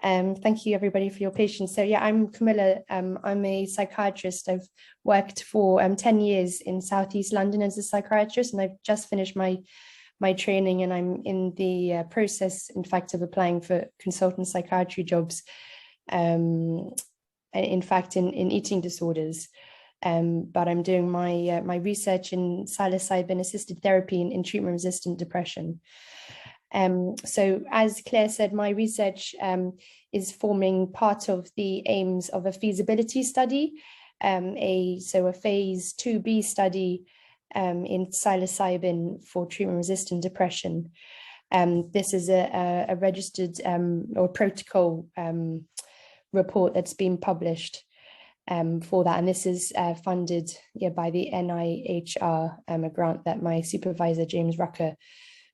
Thank you everybody for your patience. So yeah, I'm Camilla. I'm a psychiatrist. I've worked for 10 years in Southeast London as a psychiatrist, and I've just finished my training, and I'm in the process, in fact, of applying for consultant psychiatry jobs, in fact, in eating disorders. But I'm doing my research in psilocybin-assisted therapy in treatment-resistant depression. So as Claire said, my research is forming part of the aims of a feasibility study, a phase 2B study in psilocybin for treatment-resistant depression. This is a registered or protocol report that's been published for that, and this is funded by the NIHR, a grant that my supervisor James Rucker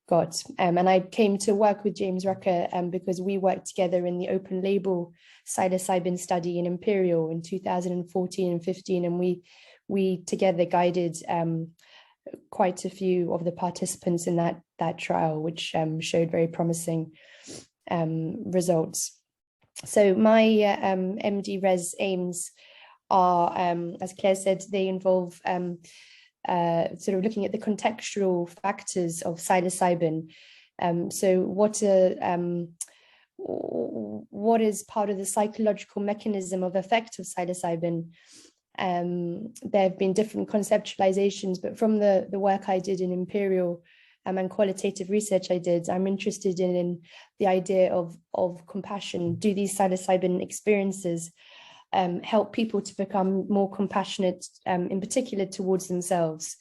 got. And I came to work with James Rucker because we worked together in the open label psilocybin study in Imperial in 2014 and 15, and we together guided quite a few of the participants in that trial, which showed very promising results. So my MD Res aims are, as Claire said, they involve sort of looking at the contextual factors of psilocybin. So what is part of the psychological mechanism of effect of psilocybin? There have been different conceptualizations, but from the work I did in Imperial and qualitative research I did, I'm interested in the idea of compassion. Do these psilocybin experiences help people to become more compassionate, in particular towards themselves?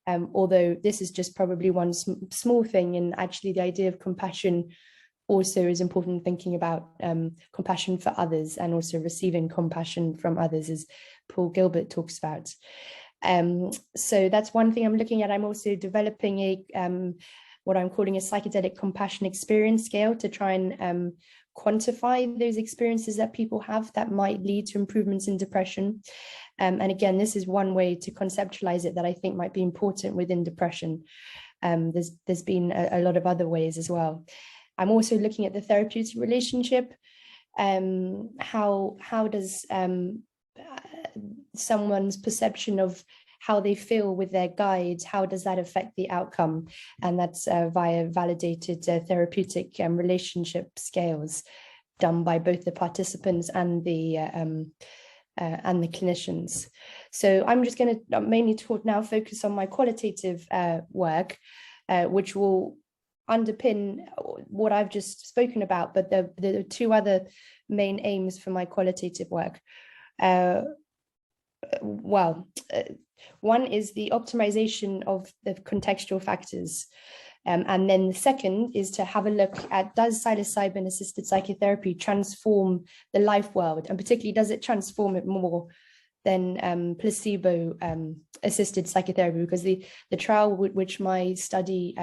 Although this is just probably one small thing, and actually the idea of compassion also is important, thinking about compassion for others and also receiving compassion from others, as Paul Gilbert talks about. So that's one thing I'm looking at. I'm also developing what I'm calling a psychedelic compassion experience scale to try and quantify those experiences that people have that might lead to improvements in depression. And again, this is one way to conceptualize it that I think might be important within depression. There's been a lot of other ways as well. I'm also looking at the therapeutic relationship. How does someone's perception of how they feel with their guide, how does that affect the outcome? And that's via validated therapeutic relationship scales done by both the participants and the clinicians. So I'm just going to mainly focus on my qualitative work, which will underpin what I've just spoken about, but the two other main aims for my qualitative work. One is the optimization of the contextual factors. And then the second is to have a look at, does psilocybin-assisted psychotherapy transform the life world? And particularly, does it transform it more than placebo-assisted psychotherapy? Because the trial which my study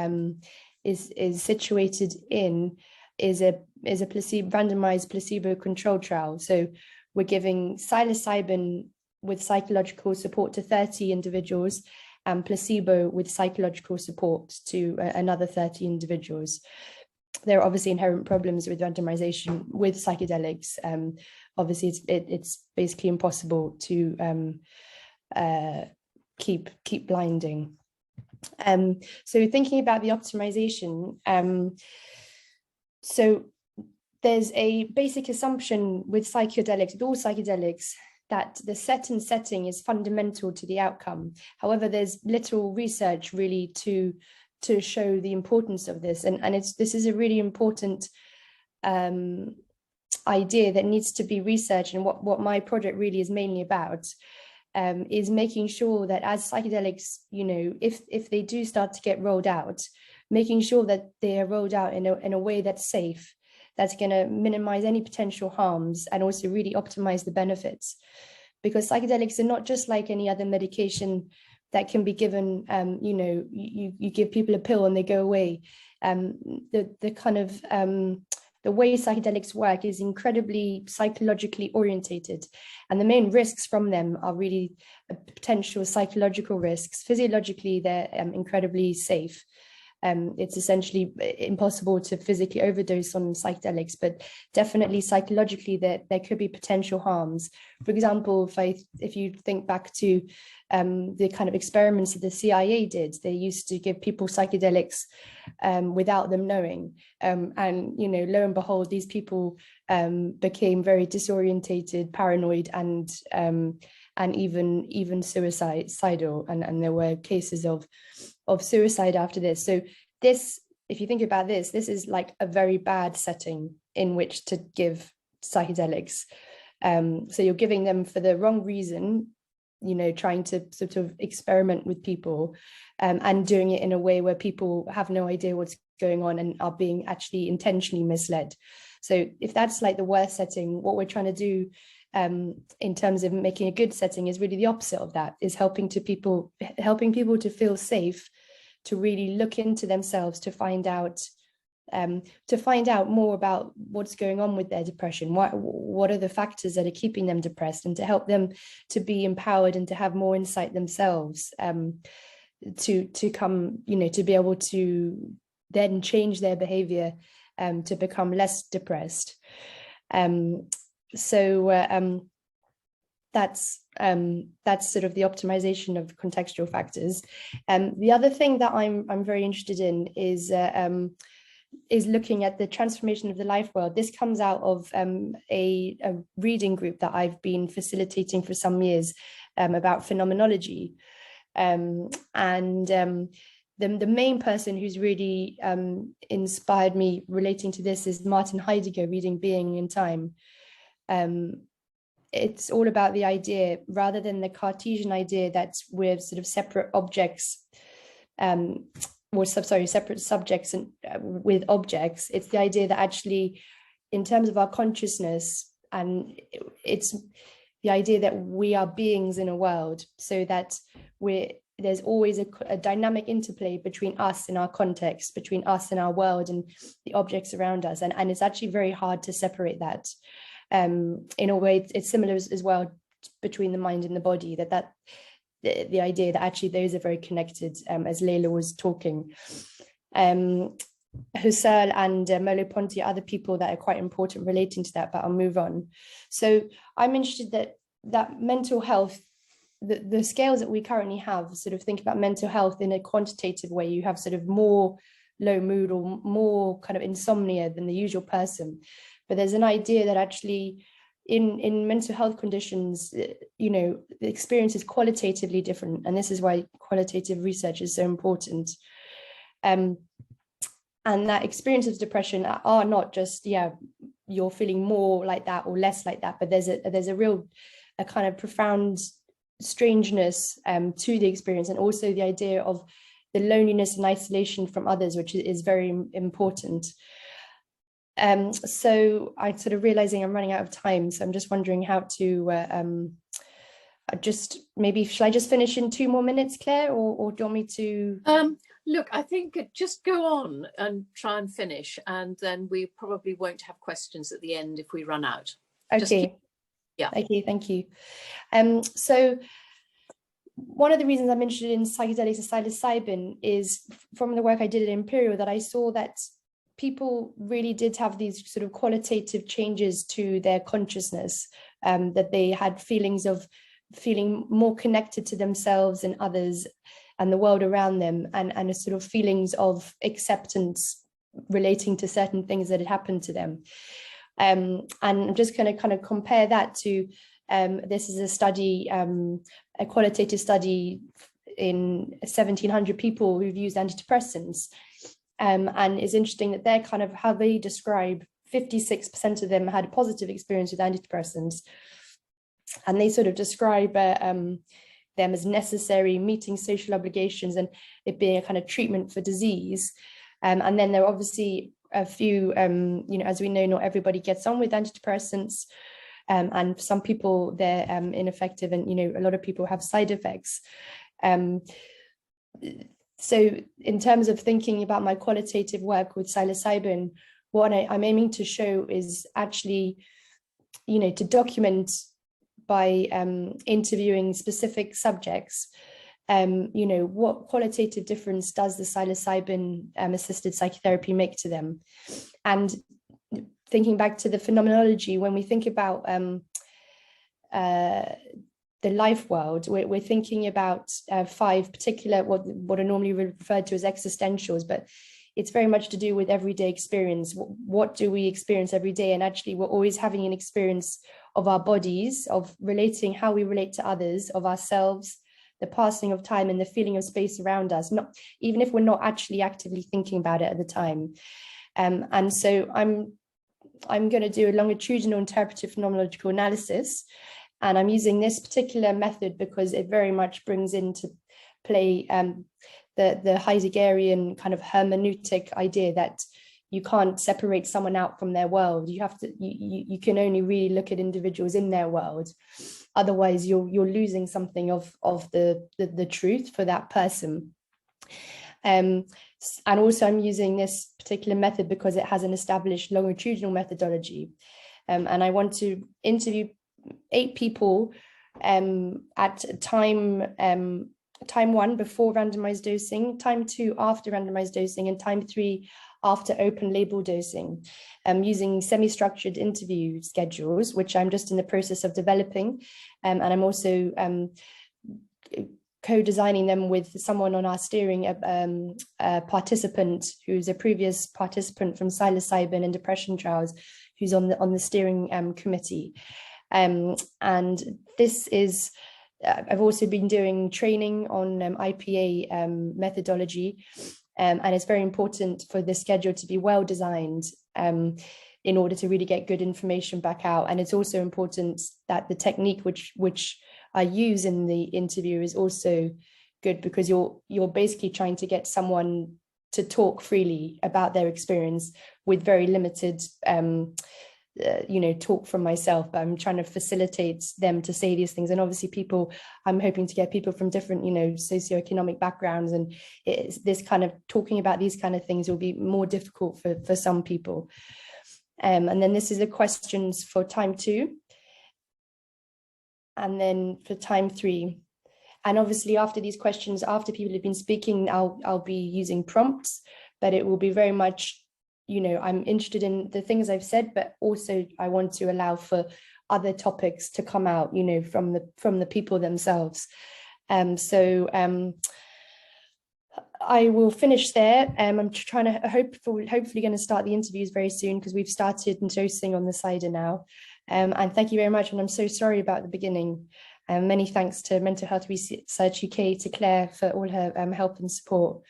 is situated in is a randomized placebo-controlled trial. So we're giving psilocybin with psychological support to 30 individuals and placebo with psychological support to another 30 individuals. There are obviously inherent problems with randomization with psychedelics. Obviously, it's basically impossible to keep blinding. So thinking about the optimization, so there's a basic assumption with psychedelics, with all psychedelics, that the setting is fundamental to the outcome. However, there's little research really to show the importance of this, and this is a really important idea that needs to be researched. And what my project really is mainly about is making sure that as psychedelics, if they do start to get rolled out, making sure that they are rolled out in a way that's safe, that's going to minimize any potential harms and also really optimize the benefits. Because psychedelics are not just like any other medication that can be given, you give people a pill and they go away. The kind of the way psychedelics work is incredibly psychologically orientated, and the main risks from them are really potential psychological risks. Physiologically, they're incredibly safe. It's essentially impossible to physically overdose on psychedelics, but definitely psychologically there could be potential harms. For example, if you think back to the kind of experiments that the CIA did, they used to give people psychedelics without them knowing. And, you know, lo and behold, these people became very disorientated, paranoid, and even suicidal. And there were cases of suicide after this. So this, if you think about this is like a very bad setting in which to give psychedelics. So you're giving them for the wrong reason, you know, trying to sort of experiment with people, and doing it in a way where people have no idea what's going on and are being actually intentionally misled. So if that's like the worst setting, what we're trying to do in terms of making a good setting is really the opposite of that, is helping people to feel safe, to really look into themselves, to find out more about what's going on with their depression, what are the factors that are keeping them depressed, and to help them to be empowered and to have more insight themselves, to come, you know, to be able to then change their behavior to become less depressed. So that's sort of the optimization of contextual factors. The other thing that I'm very interested in is looking at the transformation of the life world. This comes out of a reading group that I've been facilitating for some years about phenomenology. The main person who's really inspired me relating to this is Martin Heidegger, reading Being in Time. It's all about the idea, rather than the Cartesian idea that we're sort of separate objects, separate subjects and with objects. It's the idea that actually, in terms of our consciousness, and it's the idea that we are beings in a world, so that there's always a dynamic interplay between us and our context, between us and our world and the objects around us. And it's actually very hard to separate that. In a way, it's similar as well between the mind and the body, the idea that actually those are very connected, as Leila was talking. Husserl and Merleau-Ponty are other people that are quite important relating to that, but I'll move on. So I'm interested that mental health, the scales that we currently have, sort of think about mental health in a quantitative way. You have sort of more low mood or more kind of insomnia than the usual person. But there's an idea that actually in mental health conditions, you know, the experience is qualitatively different. And this is why qualitative research is so important. And that experience of depression are not just, you're feeling more like that or less like that, but there's a real kind of profound strangeness to the experience, and also the idea of the loneliness and isolation from others, which is very important. So I'm sort of realizing I'm running out of time, so I'm just wondering how to shall I just finish in 2 more minutes, Claire, or do you want me to? Look, I think just go on and try and finish, and then we probably won't have questions at the end if we run out. Okay. Okay, thank you. So one of the reasons I'm interested in psychedelics and psilocybin is from the work I did at Imperial, that I saw that people really did have these sort of qualitative changes to their consciousness, that they had feelings of feeling more connected to themselves and others and the world around them, and a sort of feelings of acceptance relating to certain things that had happened to them. And I'm just going to kind of compare that to, this is a study, a qualitative study in 1,700 people who've used antidepressants. And it's interesting that they're kind of how they describe, 56% of them had a positive experience with antidepressants. And they sort of describe them as necessary, meeting social obligations, and it being a kind of treatment for disease. And then there are obviously a few, as we know, not everybody gets on with antidepressants. And some people, they're ineffective, and, a lot of people have side effects. So in terms of thinking about my qualitative work with psilocybin, what I'm aiming to show is actually, to document by interviewing specific subjects, you know, what qualitative difference does the psilocybin assisted psychotherapy make to them? And thinking back to the phenomenology, when we think about the life world, we're thinking about 5 particular, what are normally referred to as existentials, but it's very much to do with everyday experience. What do we experience every day? And actually, we're always having an experience of our bodies, of relating, how we relate to others, of ourselves, the passing of time and the feeling of space around us, not even if we're not actually actively thinking about it at the time. And so I'm going to do a longitudinal interpretive phenomenological analysis. And I'm using this particular method because it very much brings into play the Heideggerian kind of hermeneutic idea that you can't separate someone out from their world. You have to, you can only really look at individuals in their world. Otherwise, you're losing something of the truth for that person. And also I'm using this particular method because it has an established longitudinal methodology. And I want to interview 8 people at time 1 before randomized dosing, time 2 after randomized dosing, and time 3 after open label dosing, using semi-structured interview schedules, which I'm just in the process of developing. And I'm also co-designing them with someone on our steering, a participant who's a previous participant from psilocybin and depression trials, who's on the steering committee. And this is, I've also been doing training on IPA methodology, and it's very important for the schedule to be well designed in order to really get good information back out. And it's also important that the technique which I use in the interview is also good, because you're basically trying to get someone to talk freely about their experience with very limited talk from myself, but I'm trying to facilitate them to say these things. And obviously I'm hoping to get people from different, socioeconomic backgrounds, and it's this kind of talking about these kind of things will be more difficult for some people. And then this is the questions for time 2. And then for time 3. And obviously after these questions, after people have been speaking, I'll be using prompts, but it will be very much, I'm interested in the things I've said, but also I want to allow for other topics to come out, from the people themselves. So I will finish there. I'm trying to hopefully going to start the interviews very soon, because we've started dosing on the cider now. And thank you very much. And I'm so sorry about the beginning. Many thanks to Mental Health Research UK, to Claire for all her help and support,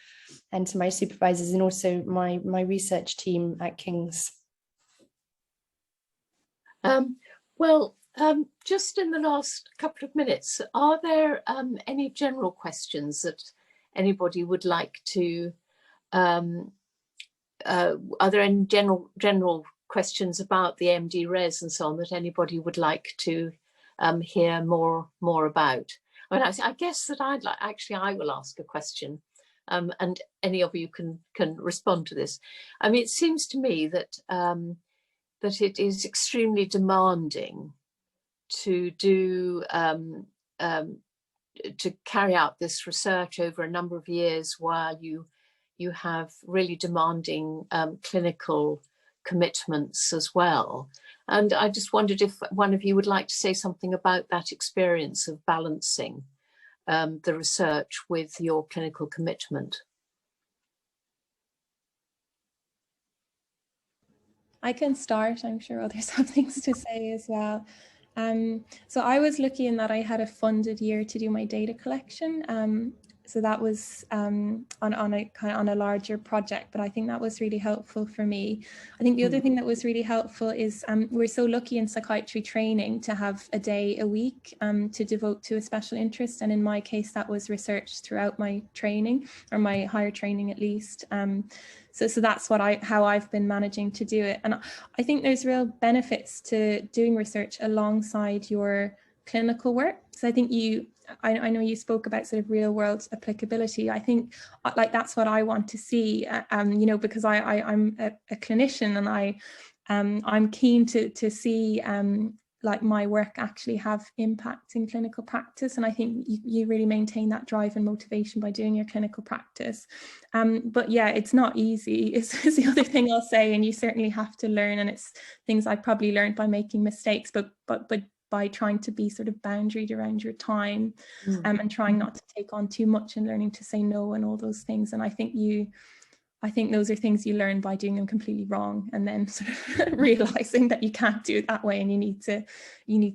and to my supervisors, and also my research team at King's. Just in the last couple of minutes, are there any general questions that anybody would like to, are there any general questions about the MD Res and so on that anybody would like to hear more about? I mean, I guess that I will ask a question, and any of you can respond to this. I mean, it seems to me that that it is extremely demanding to do to carry out this research over a number of years, while you have really demanding clinical commitments as well. And I just wondered if one of you would like to say something about that experience of balancing the research with your clinical commitment. I can start. I'm sure others have things to say as well. So I was lucky in that I had a funded year to do my data collection. So that was on a larger project, but I think that was really helpful for me. I think the other thing that was really helpful is we're so lucky in psychiatry training to have a day a week to devote to a special interest. And in my case, that was research throughout my training, or my higher training at least. So that's how I've been managing to do it. And I think there's real benefits to doing research alongside your clinical work. So I think I know you spoke about sort of real world applicability. I think that's what I want to see, because I'm a clinician, and I'm keen to see like my work actually have impact in clinical practice. And I think you really maintain that drive and motivation by doing your clinical practice. But yeah, it's not easy is the other thing I'll say, and you certainly have to learn, and it's things I probably learned by making mistakes, but by trying to be sort of boundaried around your time, and trying not to take on too much and learning to say no and all those things. And I think those are things you learn by doing them completely wrong, and then sort of realizing that you can't do it that way, and you need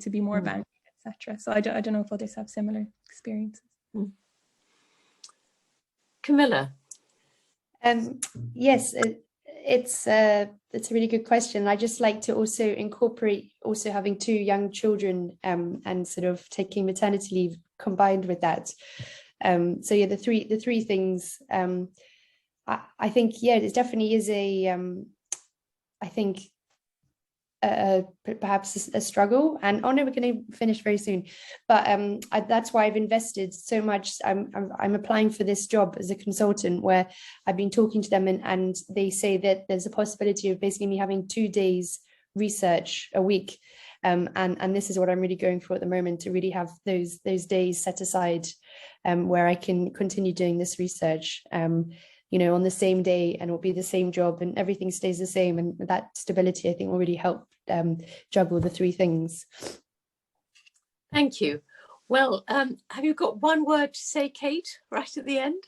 to be more boundaried, etc. So I don't know if others have similar experiences. Camilla. Yes, it's a really good question. I just like to also incorporate also having 2 young children, and sort of taking maternity leave combined with that. So yeah, the three things. I think, yeah, it definitely is I think perhaps a struggle. And oh no, we're going to finish very soon. But that's why I've invested so much. I'm applying for this job as a consultant, where I've been talking to them, and they say that there's a possibility of basically me having 2 days research a week. And this is what I'm really going for at the moment, to really have those days set aside, where I can continue doing this research, on the same day, and it'll be the same job and everything stays the same. And that stability, I think, will really help juggle the 3 things. Thank you. Well, have you got one word to say, Kate, right at the end?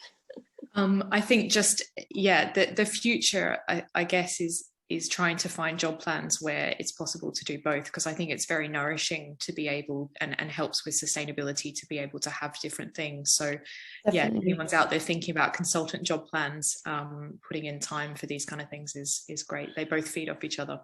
I think just, yeah, the future, I guess, is trying to find job plans where it's possible to do both, because I think it's very nourishing to be able, and helps with sustainability, to be able to have different things. So definitely. Yeah, if anyone's out there thinking about consultant job plans, putting in time for these kind of things is great. They both feed off each other.